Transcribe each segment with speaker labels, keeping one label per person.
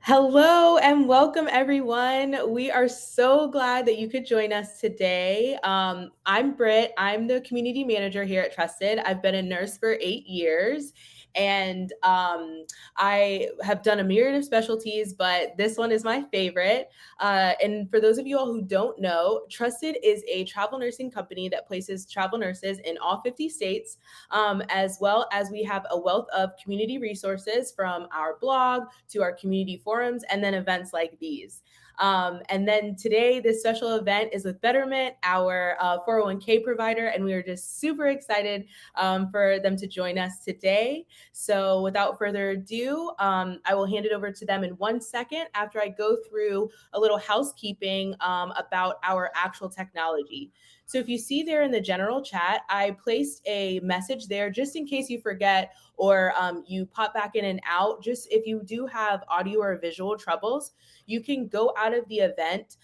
Speaker 1: Hello and welcome, everyone. We are so glad that you could join us today. I'm Britt. I'm the community manager here at Trusted. I've been a nurse for 8 years, and I have done a myriad of specialties, but this one is my favorite. And for those of you all who don't know, Trusted is a travel nursing company that places travel nurses in all 50 states, as well as we have a wealth of community resources from our blog to our community forums, and then events like these. And then today, this special event is with Betterment, our 401k provider, and we are just super excited for them to join us today. So without further ado, I will hand it over to them in 1 second after I go through a little housekeeping about our actual technology. So if you see there in the general chat, I placed a message there just in case you forget or you pop back in and out. Just if you do have audio or visual troubles, you can go out of the event,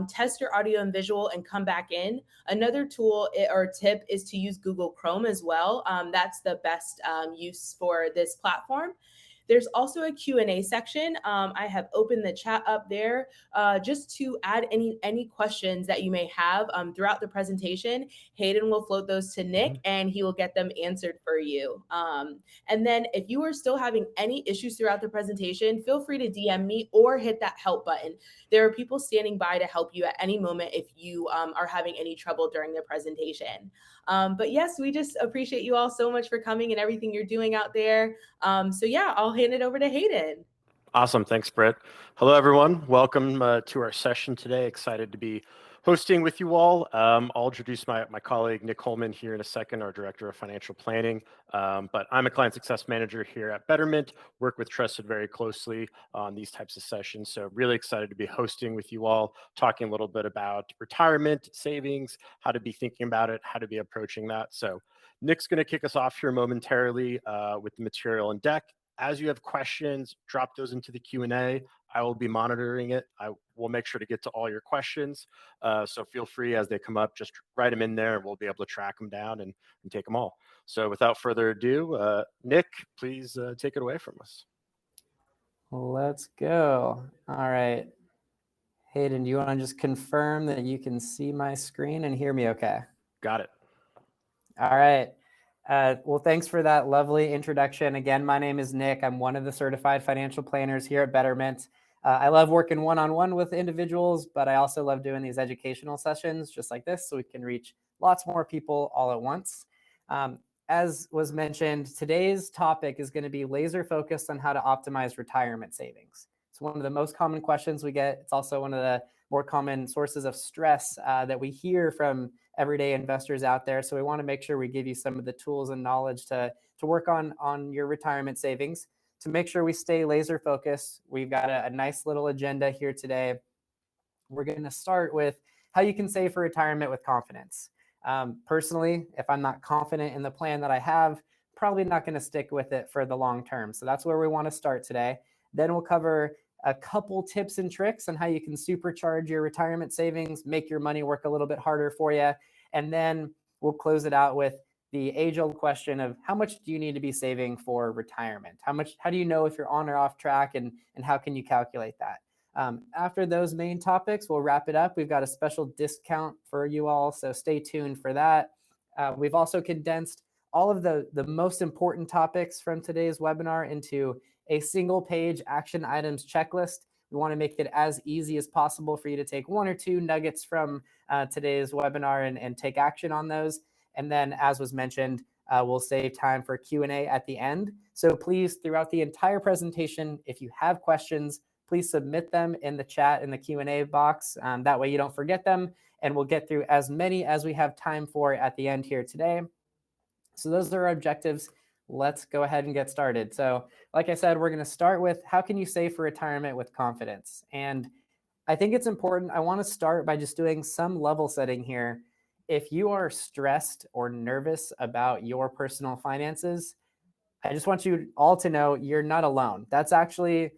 Speaker 1: test your audio and visual, and come back in. Another tool or tip is to use Google Chrome as well. That's the best use for this platform. There's also a Q&A section. I have opened the chat up there just to add any questions that you may have throughout the presentation. Hayden will float those to Nick and he will get them answered for you. And then if you are still having any issues throughout the presentation, feel free to DM me or hit that help button. There are people standing by to help you at any moment if you are having any trouble during the presentation. But yes, we just appreciate you all so much for coming and everything you're doing out there. So yeah, I'll hand it over to Hayden.
Speaker 2: Awesome. Thanks, Britt. Hello, everyone. Welcome to our session today. Excited to be hosting with you all. I'll introduce my colleague, Nick Holeman, here in a second, our Director of Financial Planning. But I'm a Client Success Manager here at Betterment, work with Trusted very closely on these types of sessions. So really excited to be hosting with you all, talking a little bit about retirement, savings, how to be thinking about it, how to be approaching that. So Nick's going to kick us off here momentarily with the material and deck. As you have questions, drop those into the Q&A. I will be monitoring it. I will make sure to get to all your questions. So feel free as they come up, just write them in there and we'll be able to track them down and take them all. So without further ado, Nick, please take it away from us.
Speaker 3: Let's go. All right. Hayden, do you want to just confirm that you can see my screen and hear me okay?
Speaker 2: Got it.
Speaker 3: All right. Well, thanks for that lovely introduction. Again, my name is Nick. I'm one of the certified financial planners here at Betterment. I love working one-on-one with individuals, but I also love doing these educational sessions just like this so we can reach lots more people all at once. As was mentioned, today's topic is going to be laser focused on how to optimize retirement savings. It's one of the most common questions we get. It's also one of the more common sources of stress that we hear from everyday investors out there. So we want to make sure we give you some of the tools and knowledge to work on your retirement savings. To make sure we stay laser focused, we've got a nice little agenda here today. We're going to start with how you can save for retirement with confidence. Personally, if I'm not confident in the plan that I have, probably not going to stick with it for the long term. So that's where we want to start today. Then we'll cover a couple tips and tricks on how you can supercharge your retirement savings, make your money work a little bit harder for you. And then we'll close it out with the age-old question of how much do you need to be saving for retirement? How do you know if you're on or off track, and how can you calculate that? After those main topics, we'll wrap it up. We've got a special discount for you all, so stay tuned for that. We've also condensed all of the most important topics from today's webinar into a single page action items checklist. We want to make it as easy as possible for you to take one or two nuggets from today's webinar and take action on those. And then, as was mentioned, we'll save time for Q&A at the end. So please, throughout the entire presentation, if you have questions, please submit them in the chat in the Q&A box. That way you don't forget them, and we'll get through as many as we have time for at the end here today. So those are our objectives. Let's go ahead and get started. So like I said, we're going to start with how can you save for retirement with confidence? And I think it's important. I want to start by just doing some level setting here. If you are stressed or nervous about your personal finances, I just want you all to know you're not alone. That's actually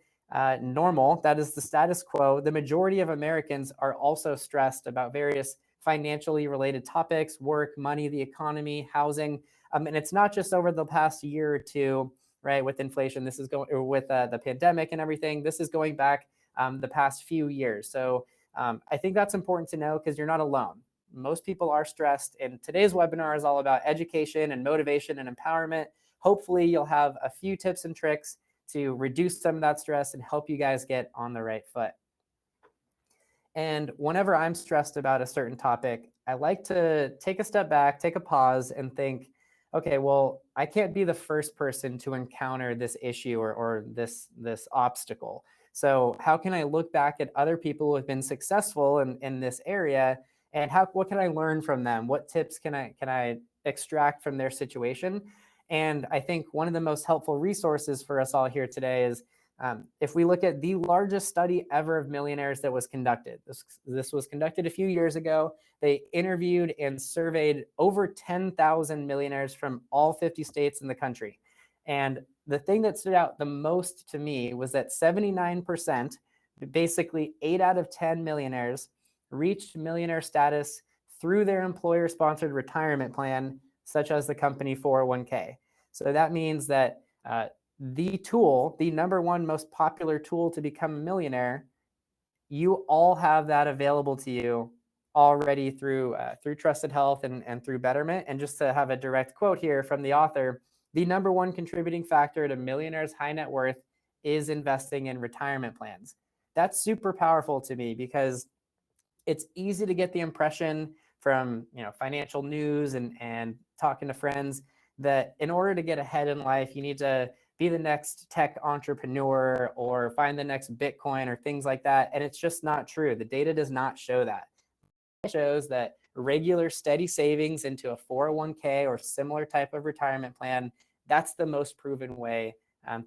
Speaker 3: normal. That is the status quo. The majority of Americans are also stressed about various financially related topics, work, money, the economy, housing. And it's not just over the past year or two. right? With inflation, this is going, or with the pandemic and everything, this is going back the past few years. So I think that's important to know because you're not alone. Most people are stressed, and today's webinar is all about education and motivation and empowerment. Hopefully you'll have a few tips and tricks to reduce some of that stress and help you guys get on the right foot. And whenever I'm stressed about a certain topic, I like to take a step back, take a pause, and think, okay, well, I can't be the first person to encounter this issue or this obstacle. So how can I look back at other people who have been successful in this area, and what can I learn from them? What tips can I extract from their situation? And I think one of the most helpful resources for us all here today is if we look at the largest study ever of millionaires that was conducted. This was conducted a few years ago. They interviewed and surveyed over 10,000 millionaires from all 50 states in the country. And the thing that stood out the most to me was that 79%, basically 8 out of 10 millionaires, reached millionaire status through their employer-sponsored retirement plan, such as the company 401k. So that means that the tool, the number one most popular tool to become a millionaire, you all have that available to you already through Trusted Health and through Betterment. And just to have a direct quote here from the author, the number one contributing factor to millionaires' high net worth is investing in retirement plans. That's super powerful to me because it's easy to get the impression from financial news and talking to friends that in order to get ahead in life, you need to be the next tech entrepreneur or find the next Bitcoin or things like that. And it's just not true. The data does not show that. It shows that regular steady savings into a 401k or similar type of retirement plan, that's the most proven way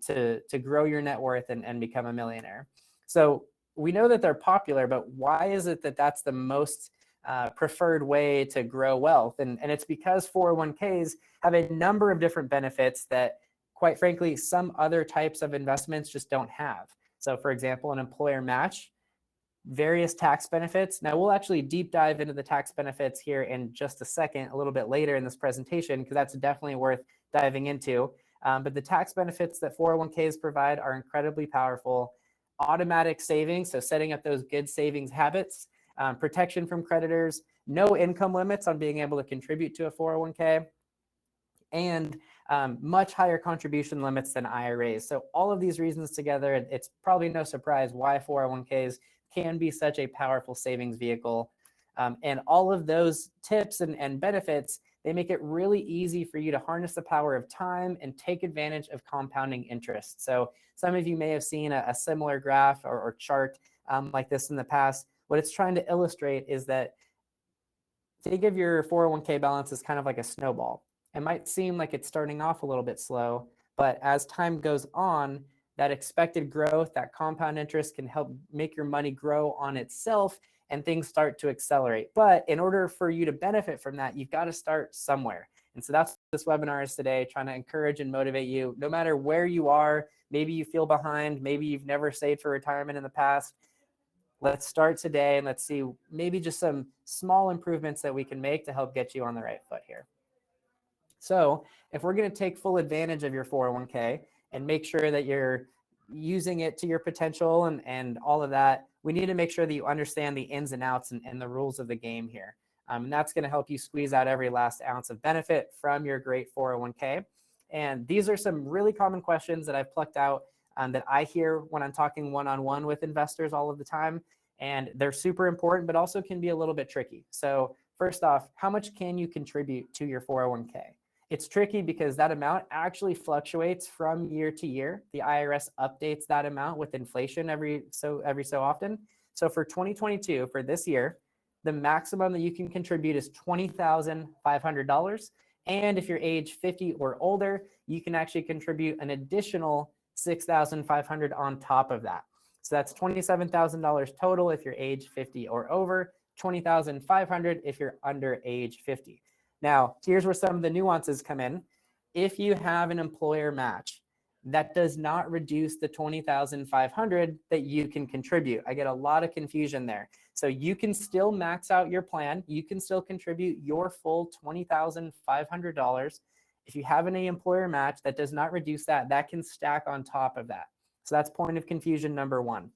Speaker 3: to grow your net worth and become a millionaire. So we know that they're popular, but why is it that that's the most preferred way to grow wealth? And it's because 401ks have a number of different benefits that, quite frankly, some other types of investments just don't have. So for example, an employer match, various tax benefits. Now we'll actually deep dive into the tax benefits here in just a second, a little bit later in this presentation, because that's definitely worth diving into. But the tax benefits that 401ks provide are incredibly powerful. Automatic savings, so setting up those good savings habits, protection from creditors, no income limits on being able to contribute to a 401k, and much higher contribution limits than IRAs. So all of these reasons together, it's probably no surprise why 401ks can be such a powerful savings vehicle. And all of those tips and benefits, they make it really easy for you to harness the power of time and take advantage of compounding interest. So some of you may have seen a similar graph or chart like this in the past. What it's trying to illustrate is that think of your 401k balance as kind of like a snowball. It might seem like it's starting off a little bit slow, but as time goes on, that expected growth, that compound interest can help make your money grow on itself and things start to accelerate. But in order for you to benefit from that, you've got to start somewhere. And so that's what this webinar is today, trying to encourage and motivate you, no matter where you are. Maybe you feel behind, maybe you've never saved for retirement in the past. Let's start today and let's see maybe just some small improvements that we can make to help get you on the right foot here. So if we're going to take full advantage of your 401k and make sure that you're using it to your potential and all of that, we need to make sure that you understand the ins and outs and the rules of the game here. And that's going to help you squeeze out every last ounce of benefit from your great 401k. And these are some really common questions that I've plucked out that I hear when I'm talking one-on-one with investors all of the time. And they're super important, but also can be a little bit tricky. So first off, how much can you contribute to your 401k? It's tricky because that amount actually fluctuates from year to year. The IRS updates that amount with inflation every so often. So for 2022, for this year, the maximum that you can contribute is $20,500. And if you're age 50 or older, you can actually contribute an additional $6,500 on top of that. So that's $27,000 total if you're age 50 or over, $20,500 if you're under age 50. Now, here's where some of the nuances come in. If you have an employer match, that does not reduce the $20,500 that you can contribute. I get a lot of confusion there. So you can still max out your plan. You can still contribute your full $20,500. If you have any employer match that does not reduce that, that can stack on top of that. So that's point of confusion number one.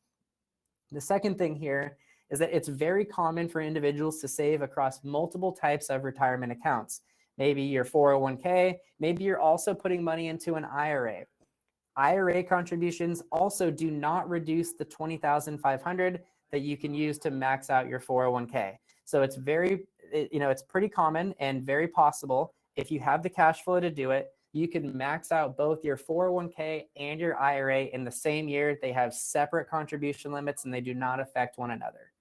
Speaker 3: The second thing here is that it's very common for individuals to save across multiple types of retirement accounts. Maybe your 401k, maybe you're also putting money into an IRA. IRA contributions also do not reduce the $20,500 that you can use to max out your 401k. So it's it's pretty common and very possible. If you have the cash flow to do it, you can max out both your 401k and your IRA in the same year. They have separate contribution limits and they do not affect one another.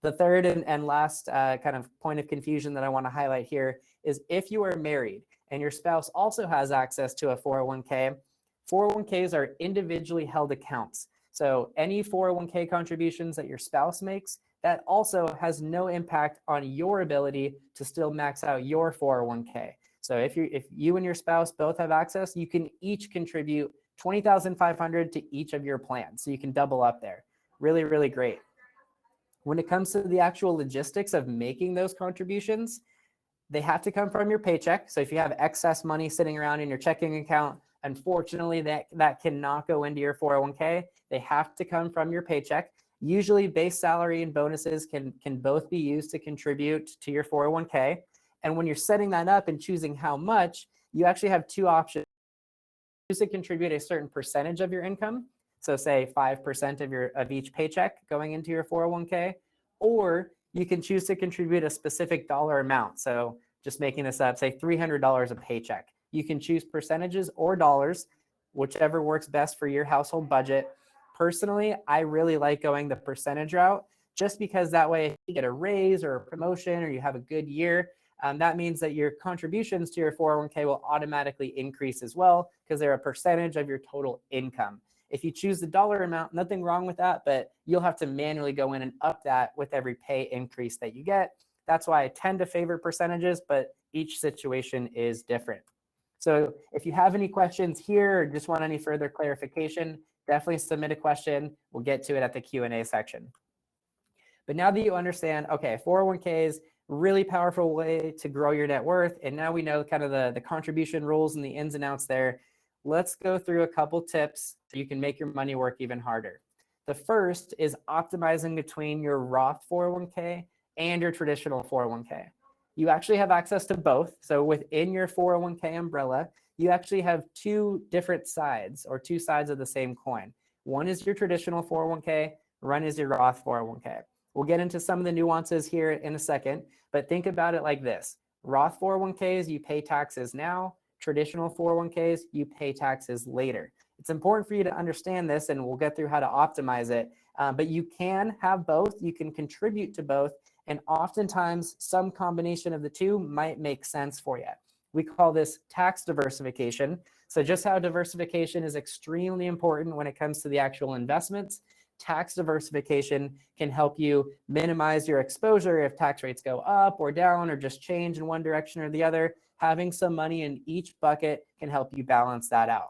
Speaker 3: The third and last kind of point of confusion that I want to highlight here is if you are married and your spouse also has access to a 401k, 401ks are individually held accounts. So any 401k contributions that your spouse makes, that also has no impact on your ability to still max out your 401k. So if you and your spouse both have access, you can each contribute $20,500 to each of your plans. So you can double up there. Really, really great. When it comes to the actual logistics of making those contributions, they have to come from your paycheck. So if you have excess money sitting around in your checking account, unfortunately, that cannot go into your 401k. They have to come from your paycheck. Usually base salary and bonuses can both be used to contribute to your 401k. And when you're setting that up and choosing how much, you actually have two options. Choose to contribute a certain percentage of your income. So say 5% of each paycheck going into your 401k, or you can choose to contribute a specific dollar amount. So just making this up, say $300 a paycheck. You can choose percentages or dollars, whichever works best for your household budget. Personally, I really like going the percentage route just because that way if you get a raise or a promotion or you have a good year, that means that your contributions to your 401k will automatically increase as well because they're a percentage of your total income. If you choose the dollar amount, nothing wrong with that, but you'll have to manually go in and up that with every pay increase that you get. That's why I tend to favor percentages, but each situation is different. So if you have any questions here or just want any further clarification, definitely submit a question. We'll get to it at the Q&A section. But now that you understand, okay, 401ks, really powerful way to grow your net worth. And now we know kind of the contribution rules and the ins and outs there. Let's go through a couple tips so you can make your money work even harder. The first is optimizing between your Roth 401k and your traditional 401k. You actually have access to both. So within your 401k umbrella, you actually have two different sides or two sides of the same coin. One is your traditional 401k, one is your Roth 401k. We'll get into some of the nuances here in a second, but think about it like this. Roth 401ks, you pay taxes now. Traditional 401ks, you pay taxes later. It's important for you to understand this, and we'll get through how to optimize it. But you can have both. You can contribute to both. And oftentimes, some combination of the two might make sense for you. We call this tax diversification. So just how diversification is extremely important when it comes to the actual investments, tax diversification can help you minimize your exposure if tax rates go up or down or just change in one direction or the other. Having some money in each bucket can help you balance that out.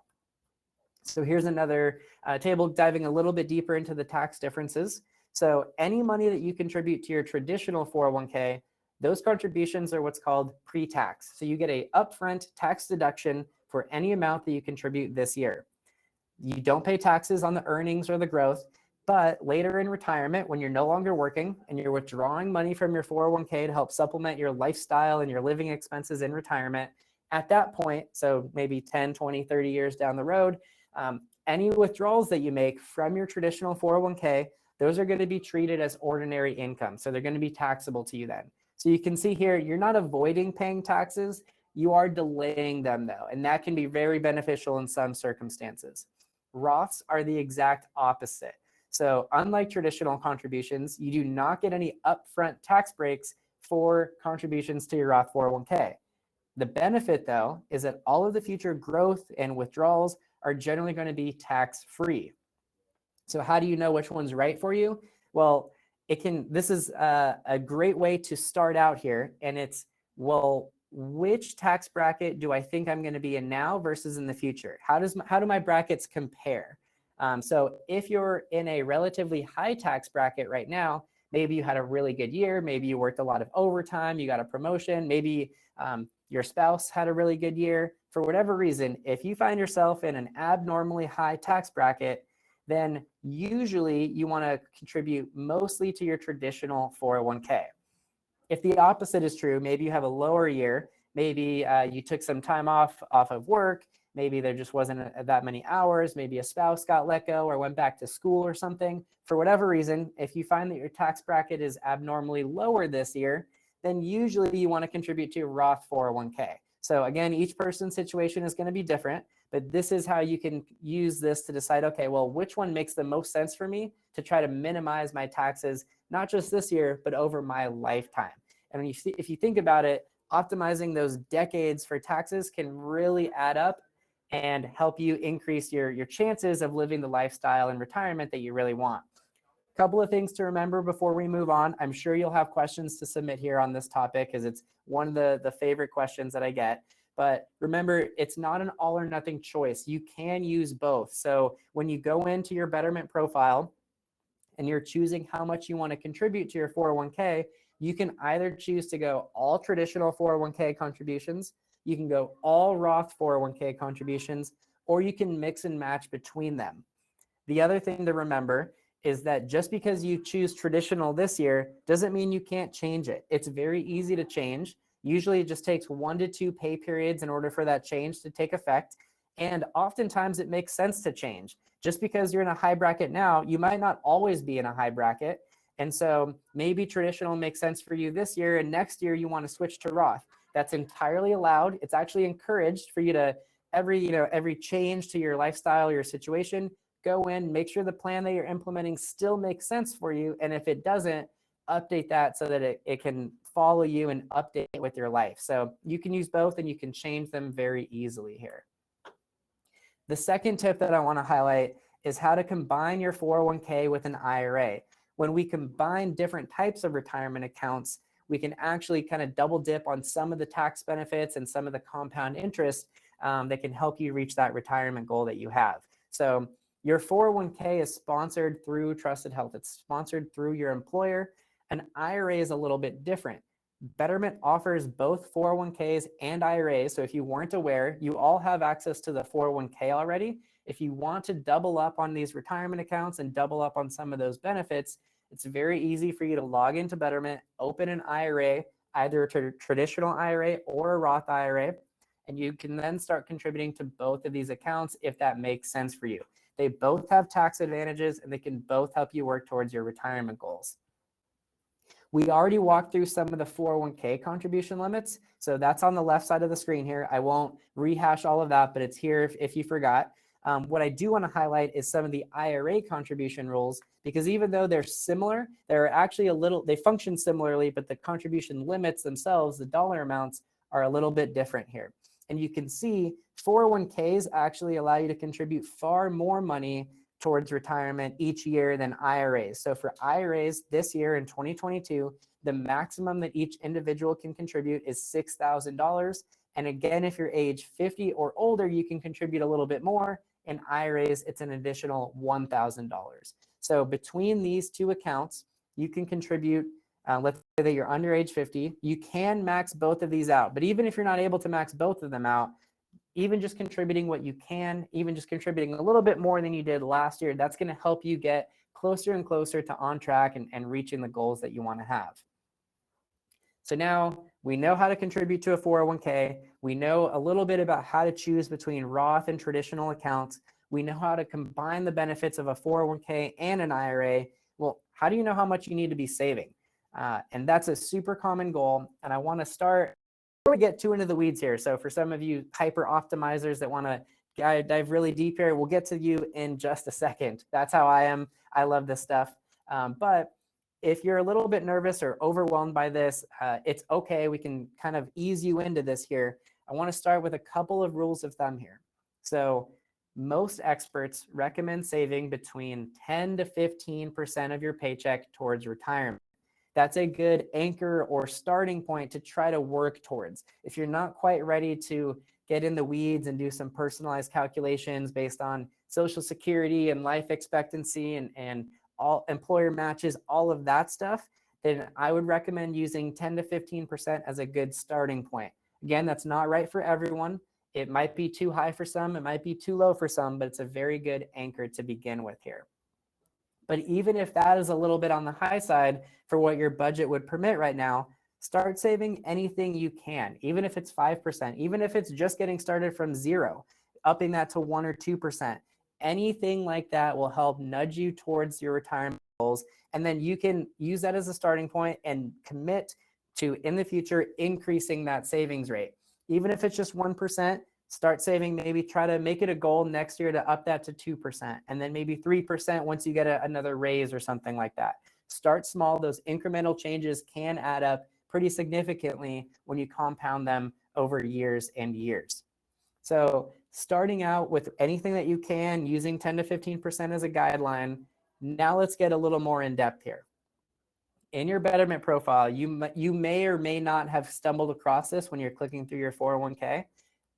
Speaker 3: So here's another table diving a little bit deeper into the tax differences. So any money that you contribute to your traditional 401k, those contributions are what's called pre-tax. So you get a upfront tax deduction for any amount that you contribute this year. You don't pay taxes on the earnings or the growth, but later in retirement, when you're no longer working and you're withdrawing money from your 401k to help supplement your lifestyle and your living expenses in retirement, at that point, so maybe 10, 20, 30 years down the road, any withdrawals that you make from your traditional 401k, those are going to be treated as ordinary income. So they're going to be taxable to you then. So you can see here, you're not avoiding paying taxes, you are delaying them though. And that can be very beneficial in some circumstances. Roths are the exact opposite. So unlike traditional contributions, you do not get any upfront tax breaks for contributions to your Roth 401k. The benefit though, is that all of the future growth and withdrawals are generally going to be tax-free. So how do you know which one's right for you? Well, this is a great way to start out here. And it's, well, which tax bracket do I think I'm going to be in now versus in the future? How do my brackets compare? So if you're in a relatively high tax bracket right now, maybe you had a really good year, maybe you worked a lot of overtime, you got a promotion, maybe your spouse had a really good year, for whatever reason, if you find yourself in an abnormally high tax bracket, then usually you want to contribute mostly to your traditional 401k. If the opposite is true, maybe you have a lower year, maybe you took some time off of work, maybe there just wasn't that many hours, maybe a spouse got let go or went back to school or something. For whatever reason, if you find that your tax bracket is abnormally lower this year, then usually you want to contribute to a Roth 401k. So again, each person's situation is going to be different, but this is how you can use this to decide, okay, well, which one makes the most sense for me to try to minimize my taxes, not just this year, but over my lifetime. And when if you think about it, optimizing those decades for taxes can really add up and help you increase your chances of living the lifestyle in retirement that you really want. A couple of things to remember before we move on. I'm sure you'll have questions to submit here on this topic because it's one of the favorite questions that I get. But remember, it's not an all or nothing choice. You can use both. So when you go into your Betterment profile and you're choosing how much you want to contribute to your 401k, you can either choose to go all traditional 401k contributions, you can go all Roth 401k contributions, or you can mix and match between them. The other thing to remember is that just because you choose traditional this year doesn't mean you can't change it. It's very easy to change. Usually it just takes 1 to 2 pay periods in order for that change to take effect. And oftentimes it makes sense to change. Just because you're in a high bracket now, you might not always be in a high bracket. And so maybe traditional makes sense for you this year, and next year you want to switch to Roth. That's entirely allowed. It's actually encouraged for you to every change to your lifestyle, your situation, go in, make sure the plan that you're implementing still makes sense for you. And if it doesn't, update that so that it can follow you and update it with your life. So you can use both and you can change them very easily here. The second tip that I want to highlight is how to combine your 401k with an IRA. When we combine different types of retirement accounts, we can actually kind of double dip on some of the tax benefits and some of the compound interest that can help you reach that retirement goal that you have. So your 401k is sponsored through Trusted Health. It's sponsored through your employer. An IRA is a little bit different. Betterment offers both 401ks and IRAs. So if you weren't aware, you all have access to the 401k already. If you want to double up on these retirement accounts and double up on some of those benefits, it's very easy for you to log into Betterment, open an IRA, either a traditional IRA or a Roth IRA, and you can then start contributing to both of these accounts if that makes sense for you. They both have tax advantages and they can both help you work towards your retirement goals. We already walked through some of the 401k contribution limits. So that's on the left side of the screen here. I won't rehash all of that, but it's here if you forgot. What I do want to highlight is some of the IRA contribution rules, because even though they're similar, they're actually they function similarly, but the contribution limits themselves, the dollar amounts, are a little bit different here. And you can see 401ks actually allow you to contribute far more money towards retirement each year than IRAs. So for IRAs this year in 2022, the maximum that each individual can contribute is $6,000. And again, if you're age 50 or older, you can contribute a little bit more. In IRAs, it's an additional $1,000. So between these two accounts, you can contribute, let's say that you're under age 50, you can max both of these out. But even if you're not able to max both of them out, even just contributing what you can, even just contributing a little bit more than you did last year, that's going to help you get closer and closer to on track and reaching the goals that you want to have. So now we know how to contribute to a 401k. We know a little bit about how to choose between Roth and traditional accounts. We know how to combine the benefits of a 401k and an IRA. Well, how do you know how much you need to be saving? And that's a super common goal. And I want to start before we get too into the weeds here. So for some of you hyper optimizers that want to dive really deep here, we'll get to you in just a second. That's how I am. I love this stuff. But if you're a little bit nervous or overwhelmed by this, it's okay. We can kind of ease you into this here. I want to start with a couple of rules of thumb here. So most experts recommend saving between 10 to 15% of your paycheck towards retirement. That's a good anchor or starting point to try to work towards. If you're not quite ready to get in the weeds and do some personalized calculations based on Social Security and life expectancy and all employer matches, all of that stuff, then I would recommend using 10 to 15% as a good starting point. Again, that's not right for everyone. It might be too high for some, it might be too low for some, but it's a very good anchor to begin with here. But even if that is a little bit on the high side for what your budget would permit right now, start saving anything you can, even if it's 5%, even if it's just getting started from zero, upping that to 1 or 2%. Anything like that will help nudge you towards your retirement goals. And then you can use that as a starting point and commit to, in the future, increasing that savings rate. Even if it's just 1%, start saving, maybe try to make it a goal next year to up that to 2%, and then maybe 3% once you get another raise or something like that. Start small. Those incremental changes can add up pretty significantly when you compound them over years and years. So starting out with anything that you can, using 10 to 15% as a guideline. Now let's get a little more in depth here. In your Betterment profile, you may or may not have stumbled across this when you're clicking through your 401k.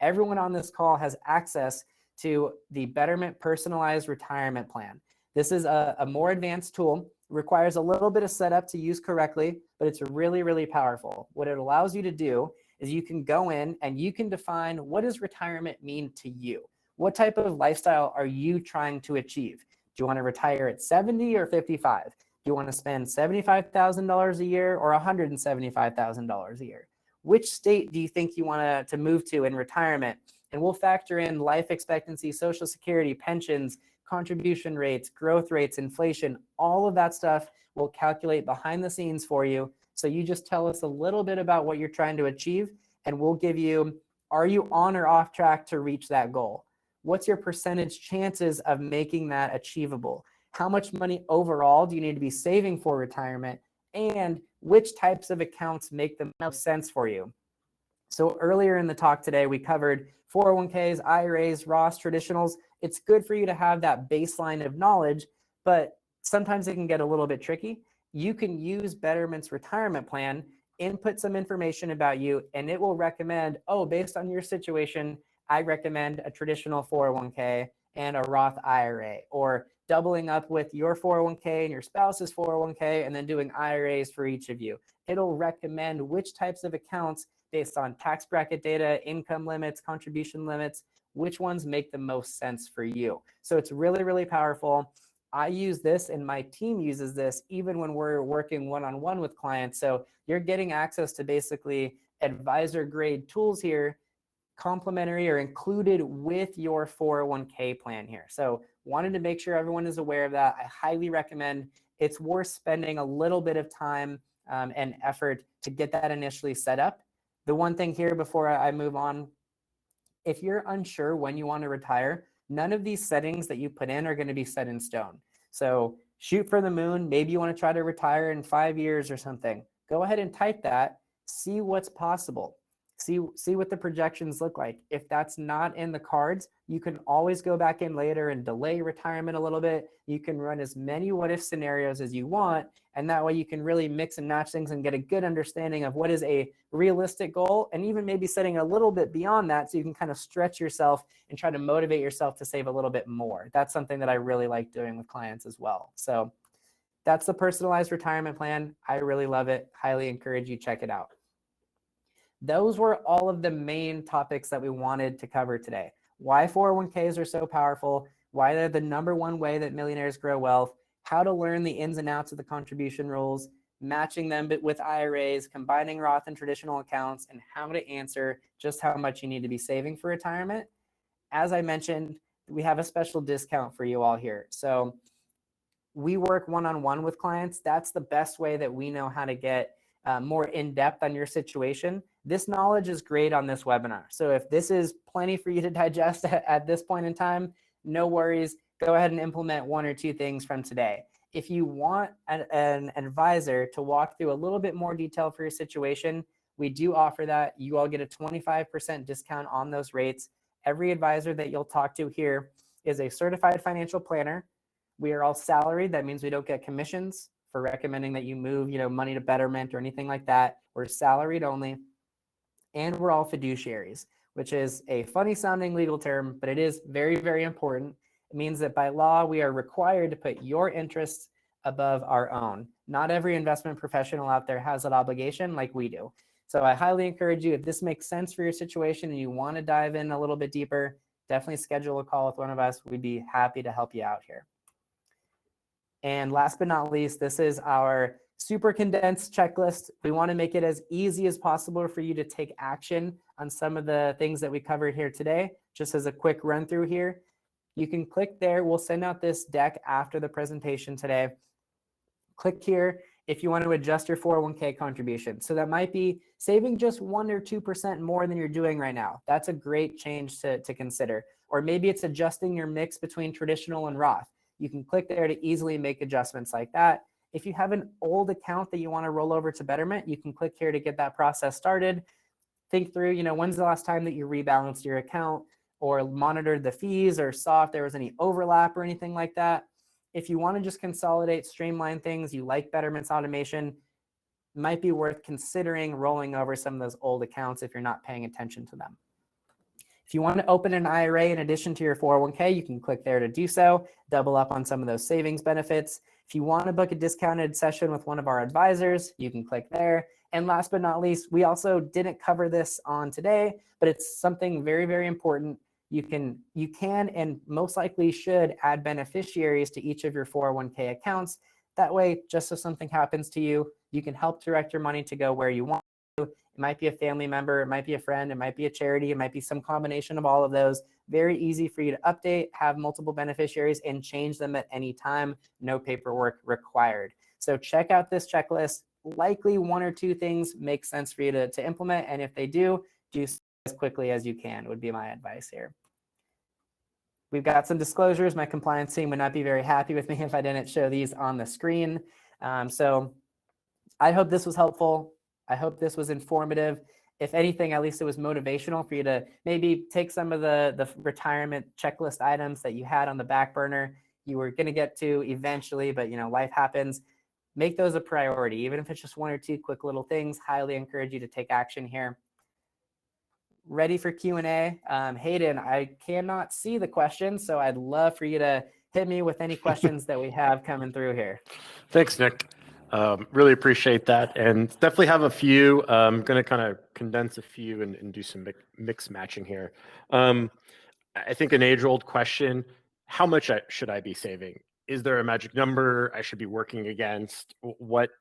Speaker 3: Everyone on this call has access to the Betterment Personalized Retirement Plan. This is a more advanced tool. It requires a little bit of setup to use correctly, but it's really, really powerful. What it allows you to do is you can go in and you can define, what does retirement mean to you? What type of lifestyle are you trying to achieve? Do you want to retire at 70 or 55? Do you want to spend $75,000 a year or $175,000 a year? Which state do you think you want to move to in retirement? And we'll factor in life expectancy, Social Security, pensions, contribution rates, growth rates, inflation, all of that stuff we'll calculate behind the scenes for you. So you just tell us a little bit about what you're trying to achieve, and we'll give you, are you on or off track to reach that goal? What's your percentage chances of making that achievable? How much money overall do you need to be saving for retirement? And which types of accounts make the most sense for you? So earlier in the talk today, we covered 401ks, IRAs, Roths, traditionals. It's good for you to have that baseline of knowledge, but sometimes it can get a little bit tricky. You can use Betterment's retirement plan, input some information about you, and it will recommend, oh, based on your situation, I recommend a traditional 401k and a Roth IRA, or doubling up with your 401k and your spouse's 401k, and then doing IRAs for each of you. It'll recommend which types of accounts based on tax bracket data, income limits, contribution limits, which ones make the most sense for you. So it's really, really powerful. I use this and my team uses this even when we're working one-on-one with clients. So you're getting access to basically advisor grade tools here, complementary or included with your 401k plan here. So wanted to make sure everyone is aware of that. I highly recommend. It's worth spending a little bit of time and effort to get that initially set up. The one thing here before I move on, if you're unsure when you want to retire, none of these settings that you put in are going to be set in stone. So shoot for the moon. Maybe you want to try to retire in 5 years or something. Go ahead and type that. See what's possible. See what the projections look like. If that's not in the cards, you can always go back in later and delay retirement a little bit. You can run as many what if scenarios as you want. And that way you can really mix and match things and get a good understanding of what is a realistic goal, and even maybe setting a little bit beyond that so you can kind of stretch yourself and try to motivate yourself to save a little bit more. That's something that I really like doing with clients as well. So that's the personalized retirement plan. I really love it. Highly encourage you check it out. Those were all of the main topics that we wanted to cover today. Why 401ks are so powerful, why they're the #1 way that millionaires grow wealth, how to learn the ins and outs of the contribution rules, matching them with IRAs, combining Roth and traditional accounts, and how to answer just how much you need to be saving for retirement. As I mentioned, we have a special discount for you all here. So we work one-on-one with clients. That's the best way that we know how to get more in-depth on your situation. This knowledge is great on this webinar. So if this is plenty for you to digest at this point in time, no worries. Go ahead and implement 1 or 2 things from today. If you want an advisor to walk through a little bit more detail for your situation, we do offer that. You all get a 25% discount on those rates. Every advisor that you'll talk to here is a certified financial planner. We are all salaried. That means we don't get commissions for recommending that you move, money to Betterment or anything like that. We're salaried only. And we're all fiduciaries, which is a funny sounding legal term, but it is very, very important. It means that by law, we are required to put your interests above our own. Not every investment professional out there has that obligation like we do. So I highly encourage you, if this makes sense for your situation and you want to dive in a little bit deeper, definitely schedule a call with one of us. We'd be happy to help you out here. And last but not least, this is our super condensed checklist. We want to make it as easy as possible for you to take action on some of the things that we covered here today. Just as a quick run through here, you can click there. We'll send out this deck after the presentation today. Click here if you want to adjust your 401k contribution. So that might be saving just 1 or 2% more than you're doing right now. That's a great change to consider. Or maybe it's adjusting your mix between traditional and Roth. You can click there to easily make adjustments like that. If you have an old account that you want to roll over to Betterment, you can click here to get that process started. Think through, when's the last time that you rebalanced your account or monitored the fees or saw if there was any overlap or anything like that. If you want to just consolidate, streamline things, you like Betterment's automation, it might be worth considering rolling over some of those old accounts if you're not paying attention to them. If you want to open an IRA in addition to your 401k, you can click there to do so, double up on some of those savings benefits. If you want to book a discounted session with one of our advisors, you can click there. And last but not least, we also didn't cover this on today, but it's something very, very important. You can and most likely should add beneficiaries to each of your 401k accounts. That way, just if something happens to you, you can help direct your money to go where you want. It might be a family member, it might be a friend, it might be a charity, it might be some combination of all of those. Very easy for you to update, have multiple beneficiaries, and change them at any time. No paperwork required. So check out this checklist. Likely 1 or 2 things make sense for you to implement, and if they do so as quickly as you can would be my advice here. We've got some disclosures. My compliance team would not be very happy with me if I didn't show these on the screen. So I hope this was helpful. I hope this was informative. If anything, at least it was motivational for you to maybe take some of the retirement checklist items that you had on the back burner, you were going to get to eventually, but life happens. Make those a priority, even if it's just 1 or 2 quick little things. Highly encourage you to take action here. Ready for Q&A. Hayden, I cannot see the questions, so I'd love for you to hit me with any questions that we have coming through here.
Speaker 2: Thanks, Nick. Really appreciate that, and definitely have a few. I'm going to kind of condense a few and do some mix matching here. I think an age-old question, how much should I be saving? Is there a magic number I should be working against? What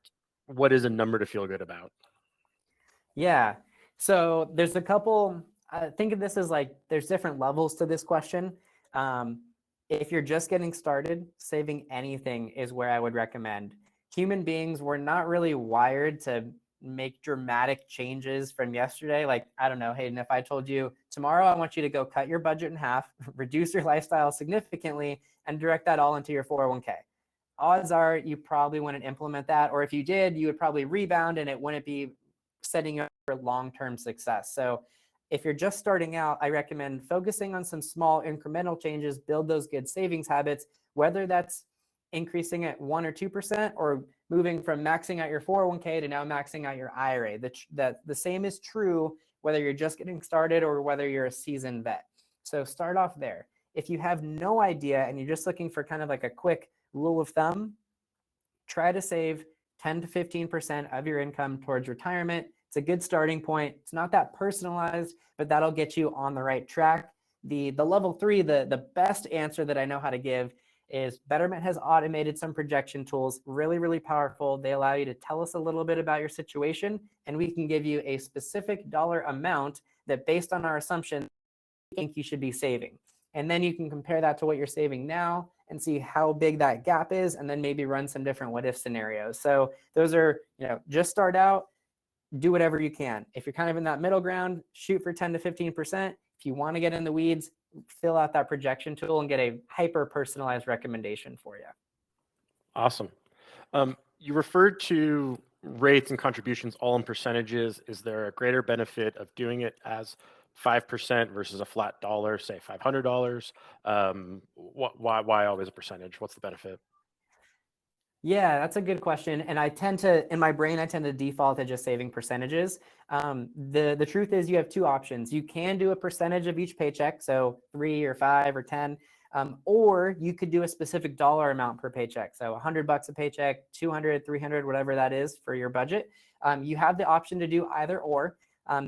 Speaker 2: is a number to feel good about?
Speaker 3: Yeah, so there's a couple, think of this as like there's different levels to this question. If you're just getting started, saving anything is where I would recommend. Human beings were not really wired to make dramatic changes from yesterday. Like, I don't know, Hayden, if I told you tomorrow, I want you to go cut your budget in half, reduce your lifestyle significantly, and direct that all into your 401k. Odds are you probably wouldn't implement that. Or if you did, you would probably rebound and it wouldn't be setting you up for long-term success. So if you're just starting out, I recommend focusing on some small incremental changes, build those good savings habits, whether that's increasing at 1 or 2% or moving from maxing out your 401k to now maxing out your IRA. The same is true whether you're just getting started or whether you're a seasoned vet. So start off there. If you have no idea and you're just looking for kind of like a quick rule of thumb, try to save 10 to 15% of your income towards retirement. It's a good starting point. It's not that personalized, but that'll get you on the right track. The level 3, the best answer that I know how to give is Betterment has automated some projection tools, really, really powerful. They allow you to tell us a little bit about your situation, and we can give you a specific dollar amount that based on our assumption, we think you should be saving. And then you can compare that to what you're saving now and see how big that gap is, and then maybe run some different what if scenarios. So those are, just start out, do whatever you can. If you're kind of in that middle ground, shoot for 10 to 15%. If you want to get in the weeds, fill out that projection tool and get a hyper personalized recommendation for you.
Speaker 2: Awesome. You referred to rates and contributions all in percentages. Is there a greater benefit of doing it as 5% versus a flat dollar, say $500? Why always a percentage? What's the benefit?
Speaker 3: Yeah, that's a good question. And I tend to, in my brain, I tend to default to just saving percentages. The truth is you have 2 options. You can do a percentage of each paycheck, so 3 or 5 or 10. Or you could do a specific dollar amount per paycheck. So $100 a paycheck, 200, 300, whatever that is for your budget. You have the option to do either or.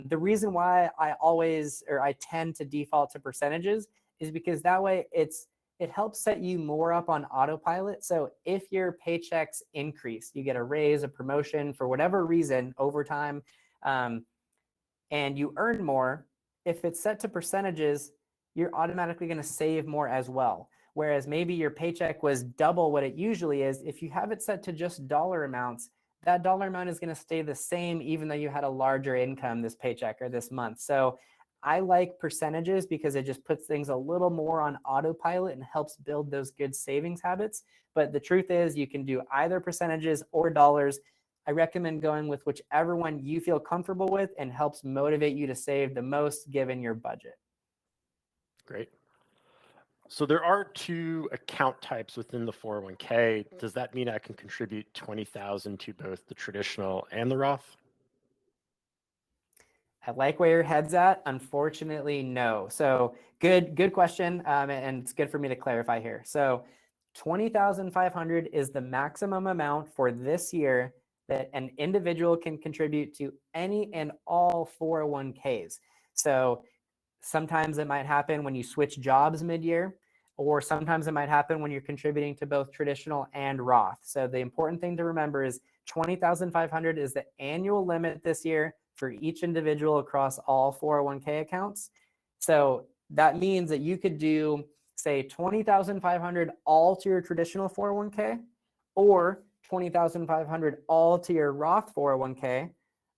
Speaker 3: The reason why I tend to default to percentages is because that way it helps set you more up on autopilot. So if your paychecks increase, you get a raise, a promotion for whatever reason over time, and you earn more, if it's set to percentages, you're automatically going to save more as well. Whereas maybe your paycheck was double what it usually is. If you have it set to just dollar amounts, that dollar amount is going to stay the same even though you had a larger income this paycheck or this month. So I like percentages because it just puts things a little more on autopilot and helps build those good savings habits. But the truth is you can do either percentages or dollars. I recommend going with whichever one you feel comfortable with and helps motivate you to save the most given your budget.
Speaker 2: Great. So there are two account types within the 401k. Does that mean I can contribute 20,000 to both the traditional and the Roth?
Speaker 3: I like where your head's at. Unfortunately, no. So good question. And it's good for me to clarify here. So 20,500 is the maximum amount for this year that an individual can contribute to any and all 401ks. So sometimes it might happen when you switch jobs mid-year, or sometimes it might happen when you're contributing to both traditional and Roth. So the important thing to remember is 20,500 is the annual limit this year for each individual across all 401k accounts. So that means that you could do, say, 20,500 all to your traditional 401k, or 20,500 all to your Roth 401k,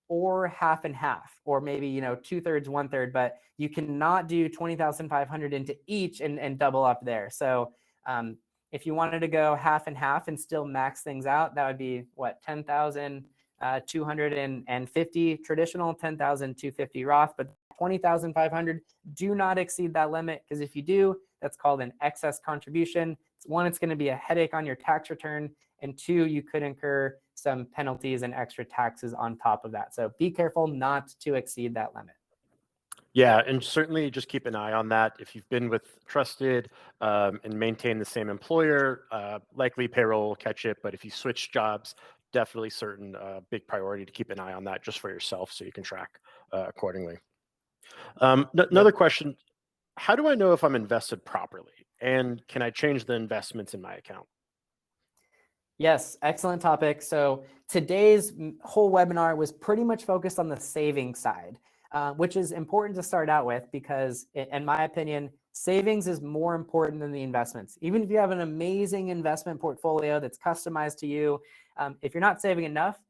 Speaker 3: or half and half, or maybe 2/3, 1/3, but you cannot do 20,500 into each and double up there. So if you wanted to go half and half and still max things out, that would be what, 10,250 traditional, 10,250 Roth, but 20,500, do not exceed that limit, because if you do, that's called an excess contribution. One, it's going to be a headache on your tax return, and two, you could incur some penalties and extra taxes on top of that. So be careful not to exceed that limit.
Speaker 2: Yeah, and certainly just keep an eye on that. If you've been with Trusted and maintain the same employer, likely payroll will catch it. But if you switch jobs, definitely certain big priority to keep an eye on that just for yourself so you can track accordingly. Another question, how do I know if I'm invested properly? And can I change the investments in my account?
Speaker 3: Yes, excellent topic. So today's whole webinar was pretty much focused on the saving side, which is important to start out with because, in my opinion, savings is more important than the investments. Even if you have an amazing investment portfolio that's customized to you, if you're not saving enough,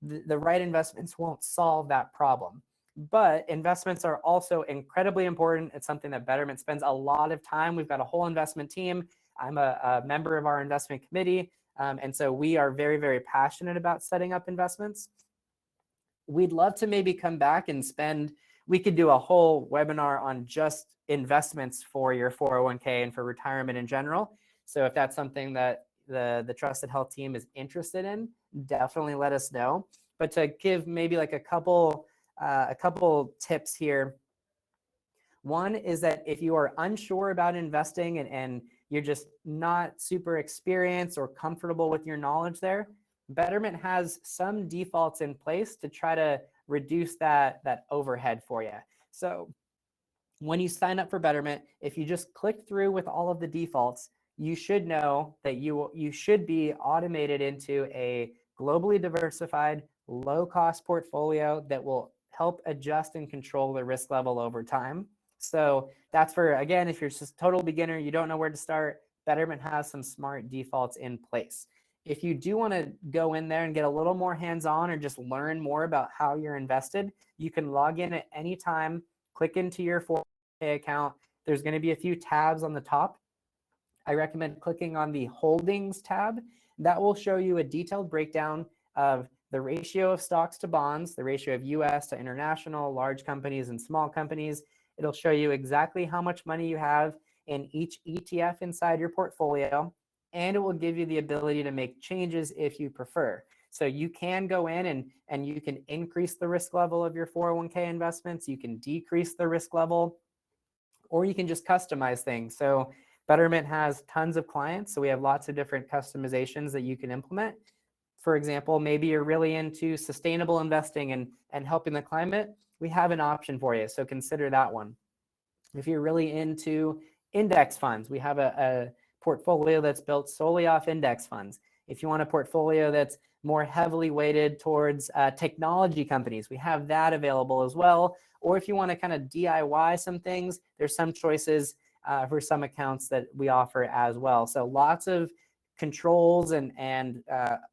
Speaker 3: the right investments won't solve that problem. But investments are also incredibly important. It's something that Betterment spends a lot of time. We've got a whole investment team. I'm a member of our investment committee. And so we are very, very passionate about setting up investments. We'd love to maybe come back and we could do a whole webinar on just investments for your 401k and for retirement in general. So if that's something that the Trusted Health team is interested in, definitely let us know. But to give maybe like a couple tips here. One is that if you are unsure about investing and you're just not super experienced or comfortable with your knowledge there, Betterment has some defaults in place to try to reduce that overhead for you. So when you sign up for Betterment, if you just click through with all of the defaults, you should know that you should be automated into a globally diversified, low-cost portfolio that will help adjust and control the risk level over time. So that's for, again, if you're just a total beginner, you don't know where to start, Betterment has some smart defaults in place. If you do want to go in there and get a little more hands-on or just learn more about how you're invested, you can log in at any time, click into your 401k account. There's going to be a few tabs on the top. I recommend clicking on the Holdings tab. That will show you a detailed breakdown of the ratio of stocks to bonds, the ratio of US to international, large companies and small companies. It'll show you exactly how much money you have in each ETF inside your portfolio, and it will give you the ability to make changes if you prefer. So you can go in and you can increase the risk level of your 401k investments, you can decrease the risk level, or you can just customize things. So Betterment has tons of clients, so we have lots of different customizations that you can implement. For example, maybe you're really into sustainable investing and helping the climate. We have an option for you, so consider that one. If you're really into index funds, we have a portfolio that's built solely off index funds. If you want a portfolio that's more heavily weighted towards technology companies, we have that available as well. Or if you want to kind of DIY some things, there's some choices for some accounts that we offer as well. So lots of controls and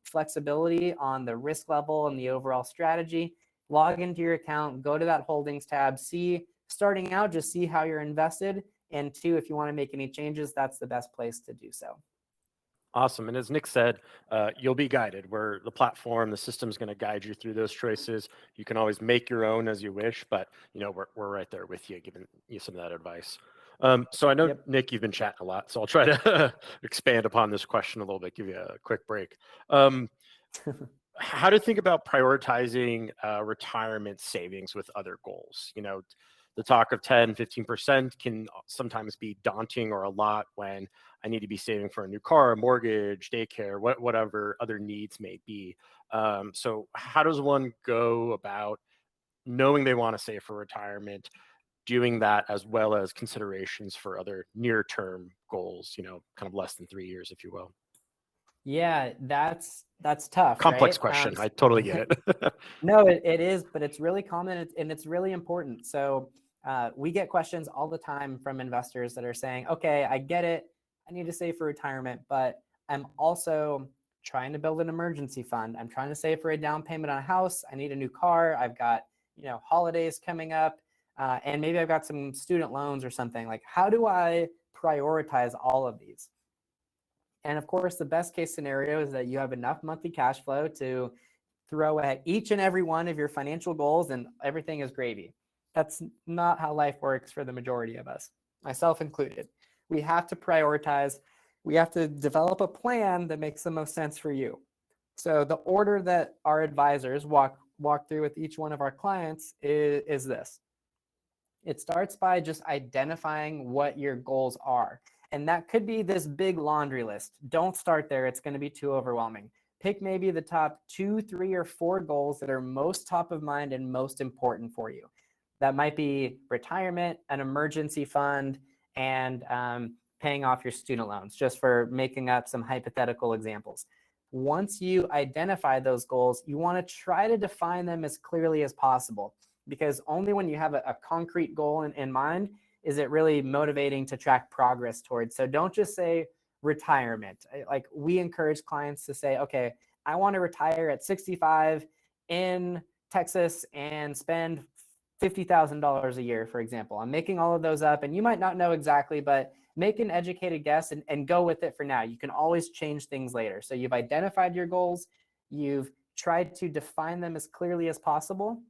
Speaker 3: flexibility on the risk level and the overall strategy. Log into your account, go to that holdings tab, see, starting out, just see how you're invested. And two, if you want to make any changes, that's the best place to do so.
Speaker 2: Awesome. And as Nick said, you'll be guided. Where the platform, the system is going to guide you through those choices. You can always make your own as you wish, but we're right there with you, giving you some of that advice. So I know,
Speaker 3: Yep.
Speaker 2: Nick, you've been chatting a lot, so I'll try to expand upon this question a little bit, give you a quick break. How to think about prioritizing retirement savings with other goals? The talk of 10, 15% can sometimes be daunting or a lot when I need to be saving for a new car, a mortgage, daycare, whatever other needs may be. So how does one go about knowing they want to save for retirement, doing that as well as considerations for other near-term goals, kind of less than 3 years, if you will?
Speaker 3: Yeah, that's tough,
Speaker 2: Complex
Speaker 3: right?
Speaker 2: question. I totally get it.
Speaker 3: No, it is, but it's really common and it's really important. So we get questions all the time from investors that are saying, okay, I get it. I need to save for retirement, but I'm also trying to build an emergency fund. I'm trying to save for a down payment on a house. I need a new car. I've got, holidays coming up, and maybe I've got some student loans or something. Like, how do I prioritize all of these? And of course, the best case scenario is that you have enough monthly cash flow to throw at each and every one of your financial goals and everything is gravy. That's not how life works for the majority of us, myself included. We have to prioritize. We have to develop a plan that makes the most sense for you. So the order that our advisors walk through with each one of our clients is this. It starts by just identifying what your goals are. And that could be this big laundry list. Don't start there. It's going to be too overwhelming. Pick maybe the top 2, 3, or 4 goals that are most top of mind and most important for you. That might be retirement, an emergency fund, and paying off your student loans, just for making up some hypothetical examples. Once you identify those goals, you want to try to define them as clearly as possible, because only when you have a concrete goal in mind is it really motivating to track progress towards. So don't just say retirement. Like, we encourage clients to say, okay, I want to retire at 65 in Texas and spend $50,000 a year, for example. I'm making all of those up, and you might not know exactly, but make an educated guess and go with it for now. You can always change things later. So you've identified your goals, you've tried to define them as clearly as possible,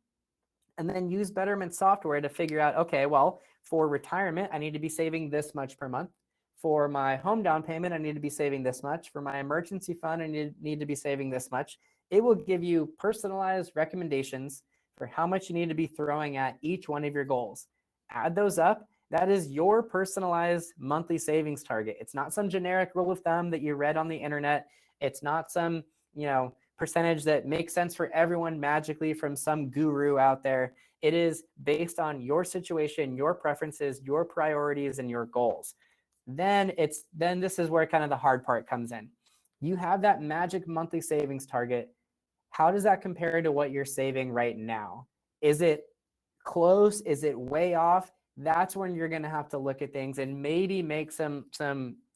Speaker 3: and then use Betterment software to figure out, okay, well, for retirement, I need to be saving this much per month. For my home down payment, I need to be saving this much. For my emergency fund, I need to be saving this much. It will give you personalized recommendations for how much you need to be throwing at each one of your goals. Add those up. That is your personalized monthly savings target. It's not some generic rule of thumb that you read on the internet. It's not some, percentage that makes sense for everyone magically from some guru out there. It is based on your situation, your preferences, your priorities, and your goals. Then this is where kind of the hard part comes in. You have that magic monthly savings target. How does that compare to what you're saving right now? Is it close? Is it way off? That's when you're going to have to look at things and maybe make some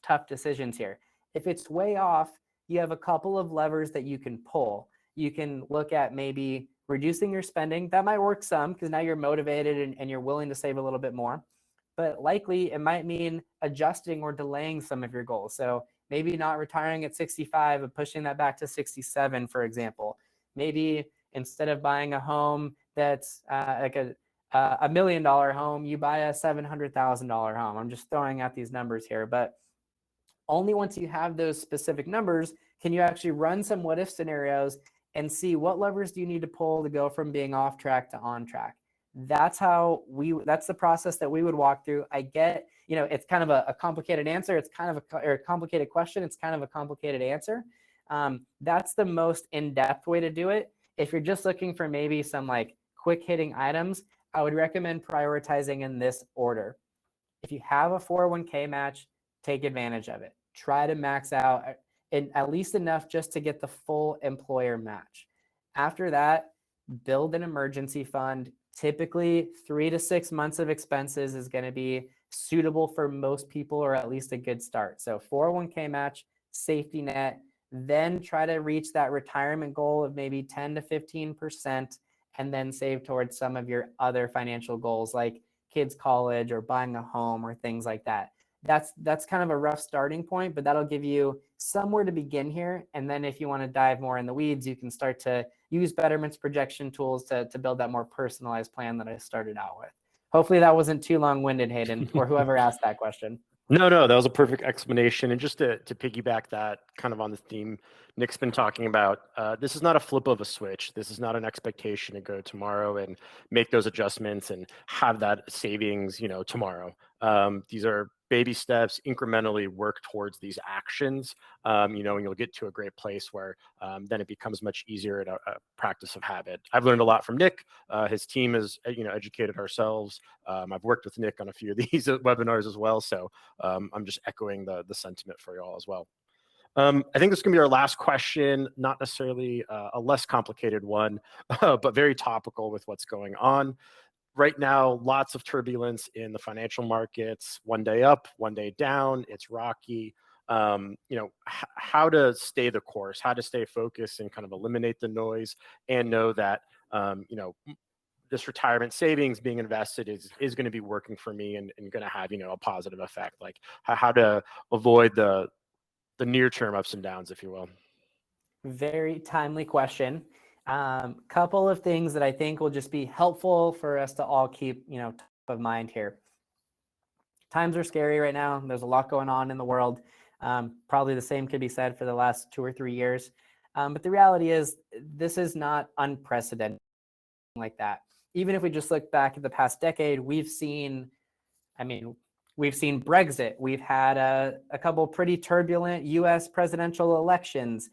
Speaker 3: tough decisions here. If it's way off, you have a couple of levers that you can pull. You can look at maybe reducing your spending. That might work some, because now you're motivated and you're willing to save a little bit more. But likely it might mean adjusting or delaying some of your goals. So maybe not retiring at 65, but pushing that back to 67, for example. Maybe instead of buying a home that's like a $1 million home, you buy a $700,000 home. I'm just throwing out these numbers here, but only once you have those specific numbers can you actually run some what if scenarios and see what levers do you need to pull to go from being off track to on track. That's the process that we would walk through. I get, it's kind of a complicated answer. It's kind of a complicated question. It's kind of a complicated answer. That's the most in-depth way to do it. If you're just looking for maybe some like quick hitting items, I would recommend prioritizing in this order. If you have a 401k match, take advantage of it. Try to max out at least enough just to get the full employer match. After that, build an emergency fund. Typically 3 to 6 months of expenses is going to be suitable for most people, or at least a good start. So 401k match, safety net, then try to reach that retirement goal of maybe 10 to 15%, and then save towards some of your other financial goals like kids' college or buying a home or things like that. That's kind of a rough starting point, but that'll give you somewhere to begin here. And then if you want to dive more in the weeds, you can start to use Betterment's projection tools to build that more personalized plan that I started out with. Hopefully that wasn't too long-winded, Hayden, or whoever asked that question.
Speaker 2: No, that was a perfect explanation. And just to piggyback that kind of on the theme Nick's been talking about, this is not a flip of a switch. This is not an expectation to go tomorrow and make those adjustments and have that savings, tomorrow. These are baby steps, incrementally work towards these actions, and you'll get to a great place where then it becomes much easier at a practice of habit. I've learned a lot from Nick. His team is, educated ourselves. I've worked with Nick on a few of these webinars as well. So I'm just echoing the sentiment for y'all as well. I think this is going to be our last question, not necessarily a less complicated one, but very topical with what's going on. Right now, lots of turbulence in the financial markets, one day up, one day down. It's rocky. How to stay the course, how to stay focused and kind of eliminate the noise and know that, this retirement savings being invested is going to be working for me and going to have, a positive effect, like how to avoid the near-term ups and downs, if you will.
Speaker 3: Very timely question. Couple of things that I think will just be helpful for us to all keep, top of mind here. Times are scary right now. There's a lot going on in the world. Probably the same could be said for the last 2 or 3 years. But the reality is this is not unprecedented like that. Even if we just look back at the past decade, we've seen Brexit. We've had a couple pretty turbulent US presidential elections.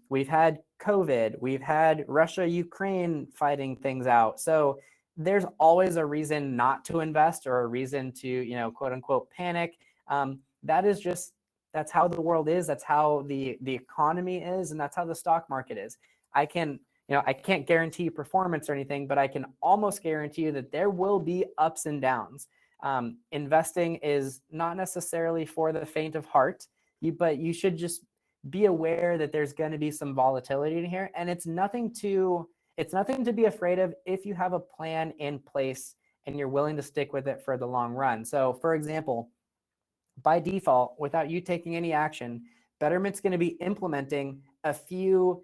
Speaker 3: We've had COVID. We've had Russia, Ukraine fighting things out. So there's always a reason not to invest or a reason to, quote unquote, panic. That's how the world is. That's how the economy is. And that's how the stock market is. I can't guarantee performance or anything, but I can almost guarantee you that there will be ups and downs. Investing is not necessarily for the faint of heart, but you should just be aware that there's going to be some volatility in here, and it's nothing to be afraid of if you have a plan in place and you're willing to stick with it for the long run. So for example, by default, without you taking any action, Betterment's going to be implementing a few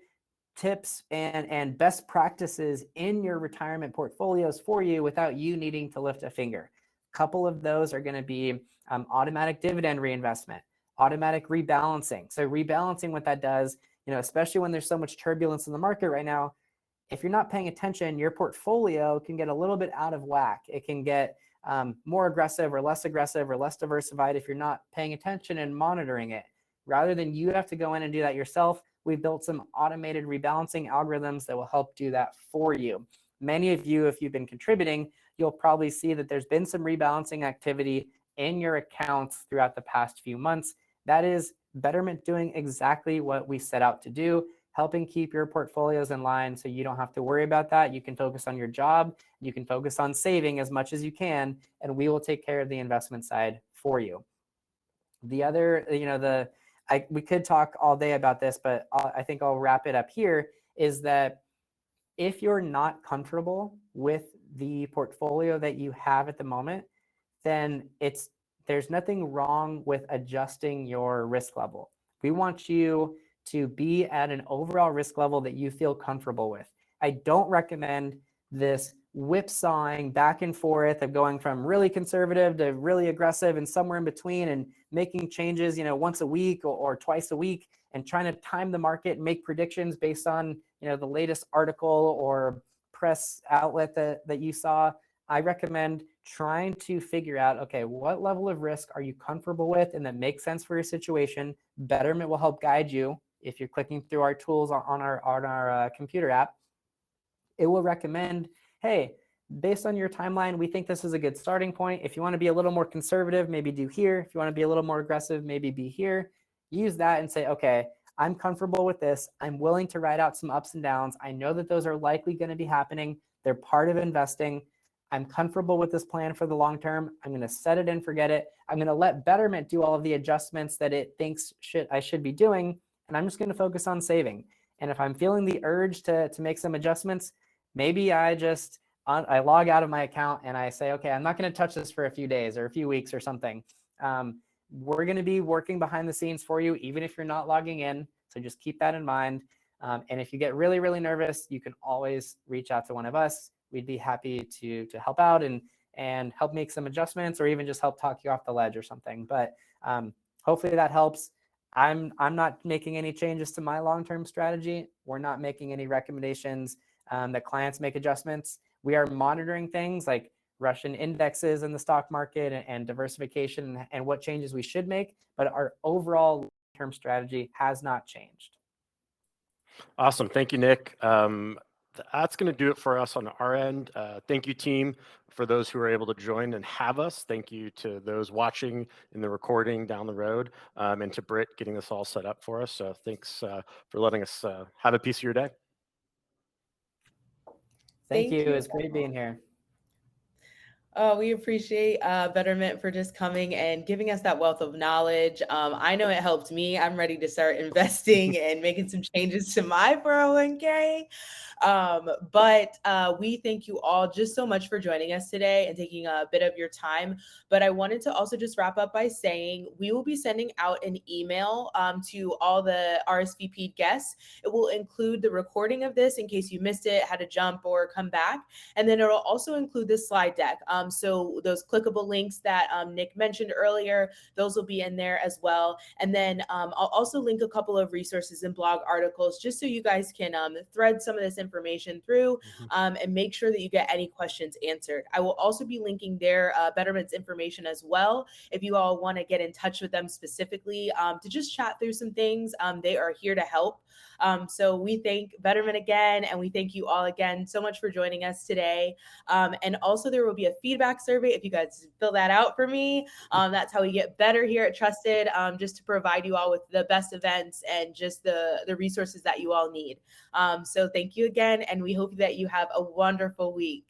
Speaker 3: tips and best practices in your retirement portfolios for you without you needing to lift a finger. A couple of those are going to be automatic dividend reinvestment, automatic rebalancing. So rebalancing, what that does, especially when there's so much turbulence in the market right now, if you're not paying attention, your portfolio can get a little bit out of whack. It can get more aggressive or less diversified if you're not paying attention and monitoring it. Rather than you have to go in and do that yourself, we've built some automated rebalancing algorithms that will help do that for you. Many of you, if you've been contributing, you'll probably see that there's been some rebalancing activity in your accounts throughout the past few months. That is Betterment doing exactly what we set out to do, helping keep your portfolios in line so you don't have to worry about that. You can focus on your job, you can focus on saving as much as you can, and we will take care of the investment side for you. The other, we could talk all day about this, but I think I'll wrap it up here, is that if you're not comfortable with the portfolio that you have at the moment, then there's nothing wrong with adjusting your risk level. We want you to be at an overall risk level that you feel comfortable with. I don't recommend this whipsawing back and forth of going from really conservative to really aggressive and somewhere in between, and making changes, once a week or twice a week, and trying to time the market and make predictions based on, the latest article or press outlet that you saw, I recommend trying to figure out, okay, what level of risk are you comfortable with and that makes sense for your situation. Betterment will help guide you. If you're clicking through our tools on our computer app, it will recommend, hey, based on your timeline, we think this is a good starting point. If you want to be a little more conservative, maybe do here. If you want to be a little more aggressive, maybe be here. Use that and say, okay, I'm comfortable with this. I'm willing to ride out some ups and downs. I know that those are likely going to be happening. They're part of investing. I'm comfortable with this plan for the long term. I'm going to set it and forget it. I'm going to let Betterment do all of the adjustments that it thinks I should be doing. And I'm just going to focus on saving. And if I'm feeling the urge to make some adjustments, maybe I log out of my account and I say, okay, I'm not going to touch this for a few days or a few weeks or something. We're going to be working behind the scenes for you, even if you're not logging in. So just keep that in mind. And if you get really, really nervous, you can always reach out to one of us. We'd be happy to help out and help make some adjustments, or even just help talk you off the ledge or something. But hopefully that helps. I'm not making any changes to my long-term strategy. We're not making any recommendations that clients make adjustments. We are monitoring things like Russian indexes in the stock market and diversification and what changes we should make, but our overall long-term strategy has not changed.
Speaker 2: Awesome. Thank you, Nick. That's going to do it for us on our end. Thank you, team, for those who are able to join and have us. Thank you to those watching in the recording down the road, and to Britt getting this all set up for us. So thanks for letting us have a piece of your day.
Speaker 3: Thank you. It was great being here.
Speaker 1: Oh, we appreciate Betterment for just coming and giving us that wealth of knowledge. I know it helped me. I'm ready to start investing and making some changes to my 401k. But we thank you all just so much for joining us today and taking a bit of your time. But I wanted to also just wrap up by saying we will be sending out an email to all the RSVP'd guests. It will include the recording of this in case you missed it, had to jump or come back. And then it'll also include the slide deck. So those clickable links that Nick mentioned earlier, those will be in there as well. And then I'll also link a couple of resources and blog articles just so you guys can thread some of this information through and make sure that you get any questions answered. I will also be linking their Betterment's information as well. If you all want to get in touch with them specifically to just chat through some things, they are here to help. So we thank Betterment again, and we thank you all again so much for joining us today. And also there will be a feedback survey if you guys fill that out for me. That's how we get better here at Trusted, just to provide you all with the best events and just the resources that you all need. So thank you again, and we hope that you have a wonderful week.